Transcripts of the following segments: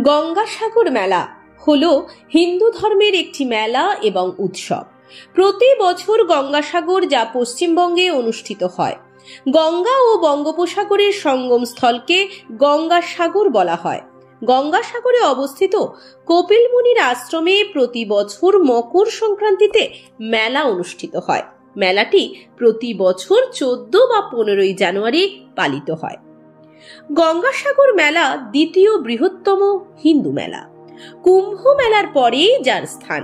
গঙ্গাসাগর মেলা হলো হিন্দু ধর্মের একটি মেলা এবং উৎসব। প্রতি বছর গঙ্গাসাগর যা পশ্চিমবঙ্গে অনুষ্ঠিত হয়। গঙ্গা ও বঙ্গোপসাগরের সঙ্গম স্থলকে গঙ্গাসাগর বলা হয়। গঙ্গাসাগরে অবস্থিত কপিল মুনির আশ্রমে প্রতি বছর মকর সংক্রান্তিতে মেলা অনুষ্ঠিত হয়। মেলাটি প্রতি বছর 14 বা 15 জানুয়ারি পালিত হয়। গঙ্গাসাগর মেলা দ্বিতীয় বৃহত্তম হিন্দু মেলা। কুম্ভ মেলার পরেই যার স্থান।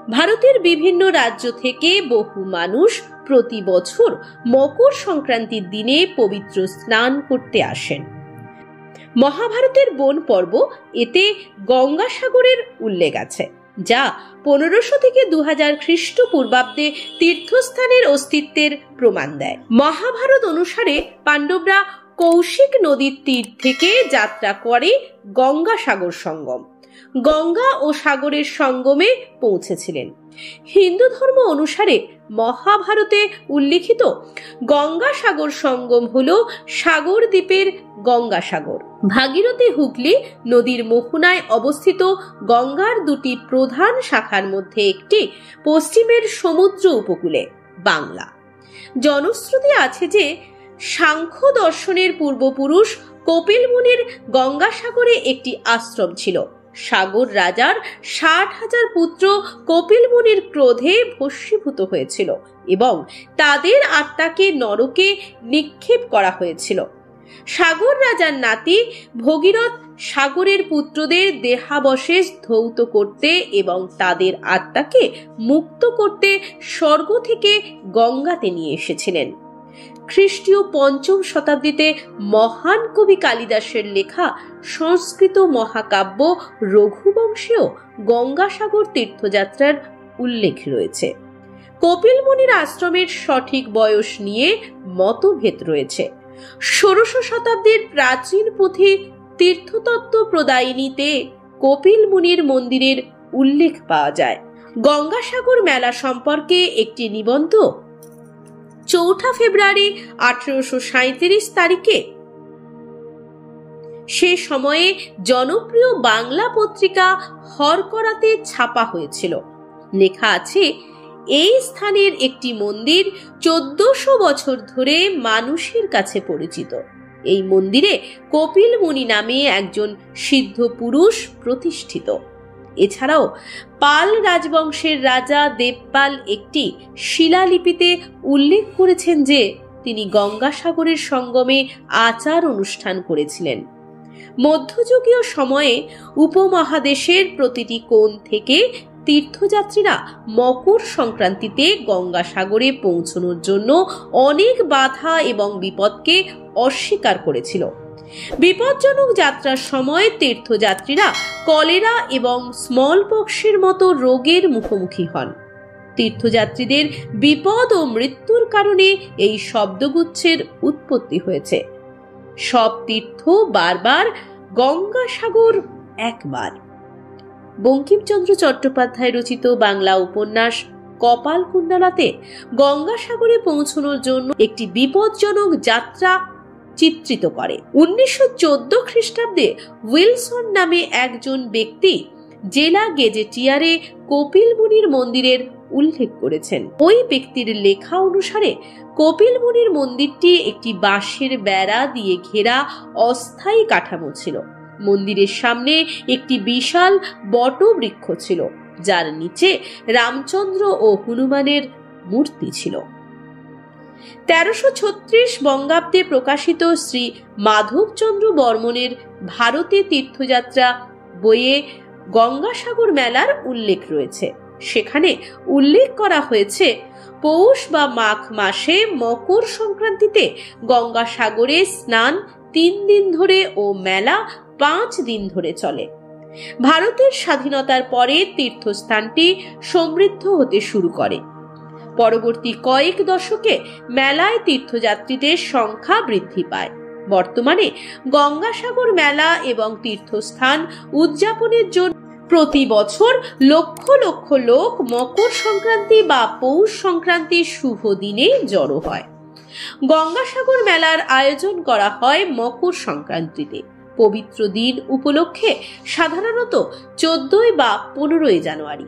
ভারতের বিভিন্ন রাজ্য থেকে বহু মানুষ প্রতি বছর মকর সংক্রান্তির দিনে পবিত্র স্নান করতে আসেন। মহাভারতের বন পর্ব এতে গঙ্গাসাগরের উল্লেখ আছে, যা 1500 থেকে 2000 খ্রিস্টপূর্বাব্দে তীর্থস্থানের অস্তিত্বের প্রমাণ দেয়। মহাভারত অনুসারে পাণ্ডবরা কৌশিক নদীর তীর থেকে যাত্রা করে গঙ্গাসাগর সঙ্গম, গঙ্গা ও সাগরের সঙ্গমে পৌঁছেছিলেন। হিন্দু ধর্ম অনুসারে মহাভারতে উল্লিখিত গঙ্গাসাগর সঙ্গম হল সাগর দ্বীপের গঙ্গাসাগর। ভাগীরথী হুগলি নদীর মোহনায় অবস্থিত গঙ্গার দুটি প্রধান শাখার মধ্যে একটি পশ্চিমের সমুদ্র উপকূলে বাংলা। জনশ্রুতি আছে যে সাংখ্য দর্শনের পূর্বপুরুষ কপিল মুনির গঙ্গাসাগরে একটি আশ্রম ছিল। সাগর রাজার 60,000 পুত্র কপিল মুনির ক্রোধে ভস্মীভূত হয়েছিল এবং তাদের আত্মাকে নরকে নিক্ষেপ করা হয়েছিল। সাগর রাজার নাতি ভগীরথ সাগরের পুত্রদের দেহাবশেষ ধৌত করতে এবং তাদের আত্মাকে মুক্ত করতে স্বর্গ থেকে গঙ্গাতে নিয়ে এসেছিলেন। খ্রিস্টীয় 5ম শতাব্দীতে মহান কবি কালিদাসের লেখা সংস্কৃত মহাকাব্য রঘুবংশেও গঙ্গাসাগর তীর্থযাত্রার উল্লেখ রয়েছে। কপিল মুনির আশ্রমের সঠিক বয়স নিয়ে মতভেদ রয়েছে। 16শ শতাব্দীর প্রাচীন পুঁথি তীর্থতত্ত্ব প্রদায়িনীতে কপিল মুনির মন্দিরের উল্লেখ পাওয়া যায়। গঙ্গাসাগর মেলা সম্পর্কে একটি নিবন্ধ 4 ফেব্রুয়ারি 1837 তারিখে সে সময়ে জনপ্রিয় বাংলা পত্রিকা হরকরাতে ছাপা হয়েছিল। লেখা আছে, এই স্থানের একটি মন্দির 1400 বছর ধরে মানুষের কাছে পরিচিত। এই মন্দিরে কপিল মুনি নামে একজন সিদ্ধ পুরুষ প্রতিষ্ঠিত। এছাড়াও পাল রাজবংশের রাজা দেবপাল একটি শিলালিপিতে উল্লেখ করেছেন যে তিনি গঙ্গাসাগরের সঙ্গমে আচার অনুষ্ঠান করেছিলেন। মধ্যযুগীয় সময়ে উপমহাদেশের প্রতিটি কোণ থেকে তীর্থযাত্রীরা মকর সংক্রান্তিতে গঙ্গাসাগরে পৌঁছানোর জন্য অনেক বাধা এবং বিপদকে অস্বীকার করেছিল। বিপজ্জনক যাত্রার সময় তীর্থযাত্রীরা কলেরা এবং স্মল পক্সের মতো রোগের মুখোমুখি হন। তীর্থযাত্রীদের বিপদ ও মৃত্যুর কারণে এই শব্দগুচ্ছের উৎপত্তি হয়েছে। সব তীর্থ বারবার, গঙ্গাসাগর একবার। বঙ্কিমচন্দ্র চট্টোপাধ্যায় রচিত বাংলা উপন্যাস কপালকুণ্ডলাতে গঙ্গাসাগরে পৌঁছানোর জন্য একটি বিপজ্জনক যাত্রা চিত্রিত করে। 1914 খ্রিস্টাব্দে উইলসন নামে একজন ব্যক্তি জেলা গেজেটিয়ারে কপিল মুনির মন্দিরের উল্লেখ করেছেন। ওই ব্যক্তির লেখা অনুসারে কপিল মুনির মন্দিরটি একটি বাঁশের বেড়া দিয়ে ঘেরা অস্থায়ী কাঠামো ছিল। মন্দিরের সামনে একটি বিশাল বটবৃক্ষ ছিল, যার নিচে রামচন্দ্র ও হনুমানের মূর্তি ছিল। 1336 বঙ্গাব্দে প্রকাশিত শ্রী মাধবচন্দ্র বর্মনের ভারতে তীর্থযাত্রা বইয়ে গঙ্গাসাগর মেলার উল্লেখ রয়েছে। সেখানে উল্লেখ করা হয়েছে, পৌষ বা মাঘ মাসে মকর সংক্রান্তিতে গঙ্গাসাগরে স্নান 3 দিন ধরে ও মেলা 5 দিন ধরে চলে। ভারতের স্বাধীনতার পরে তীর্থস্থানটি সমৃদ্ধ হতে শুরু করে। পরবর্তী কয়েক দশকে মেলায় তীর্থযাত্রীদের সংখ্যা বৃদ্ধি পায়। বর্তমানে গঙ্গাসাগর মেলা এবং তীর্থস্থান উদযাপনের জন্য প্রতি বছর লক্ষ লক্ষ লোক মকর সংক্রান্তি বা পৌষ সংক্রান্তির শুভ দিনে জড়ো হয়। গঙ্গাসাগর মেলার আয়োজন করা হয় মকর সংক্রান্তিতে। পবিত্র দিন উপলক্ষে সাধারণত 14 বা 15 জানুয়ারি।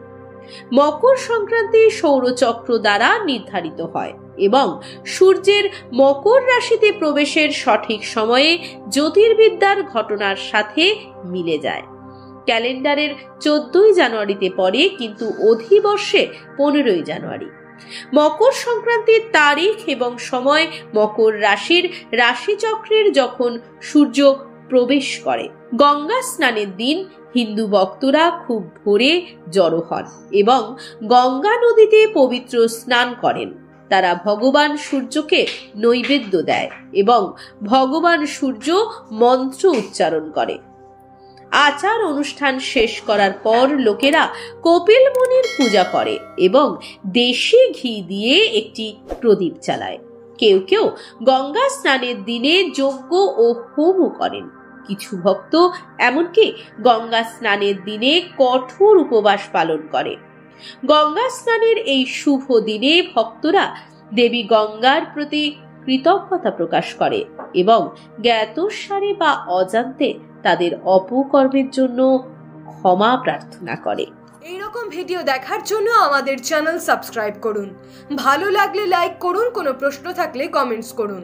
মকর সংক্রান্তি সৌরচক্র দ্বারা নির্ধারিত হয় এবং সূর্যের মকর রাশিতে প্রবেশের সঠিক সময়ে জ্যোতির্বিদ্যার ঘটনার সাথে মিলে যায়। ক্যালেন্ডারের 14 জানুয়ারিতে পড়ে, কিন্তু অধিবর্ষে 15 জানুয়ারি। মকর সংক্রান্তির তারিখ এবং সময় মকর রাশির রাশিচক্রের যখন সূর্য প্রবেশ করে। গঙ্গা স্নানের দিন হিন্দু ভক্তরা খুব ভোরে জড়ো হন এবং গঙ্গা নদীতে পবিত্র স্নান করেন। তারা ভগবান সূর্যকে নৈবেদ্য দেয় এবং ভগবান সূর্য মন্ত্র উচ্চারণ করে। আচার অনুষ্ঠান শেষ করার পর লোকেরা কপিল মুনির পূজা করে এবং দেশি ঘি দিয়ে একটি প্রদীপ জ্বালায়। কেউ কেউ গঙ্গা স্নানের দিনে যজ্ঞ ও হোমও করেন। কিছু ভক্ত এমনকি গঙ্গা স্নানের দিনে কঠোর উপবাস পালন করে। গঙ্গা স্নানের এই শুভ দিনে ভক্তরা দেবী গঙ্গার প্রতি কৃতজ্ঞতা প্রকাশ করে এবং জ্ঞাতসারে বা অজান্তে তাদের অপকর্মের জন্য ক্ষমা প্রার্থনা করে। এইরকম ভিডিও দেখার জন্য আমাদের চ্যানেল সাবস্ক্রাইব করুন। ভালো লাগলে লাইক করুন, কোনো প্রশ্ন থাকলে কমেন্টস করুন।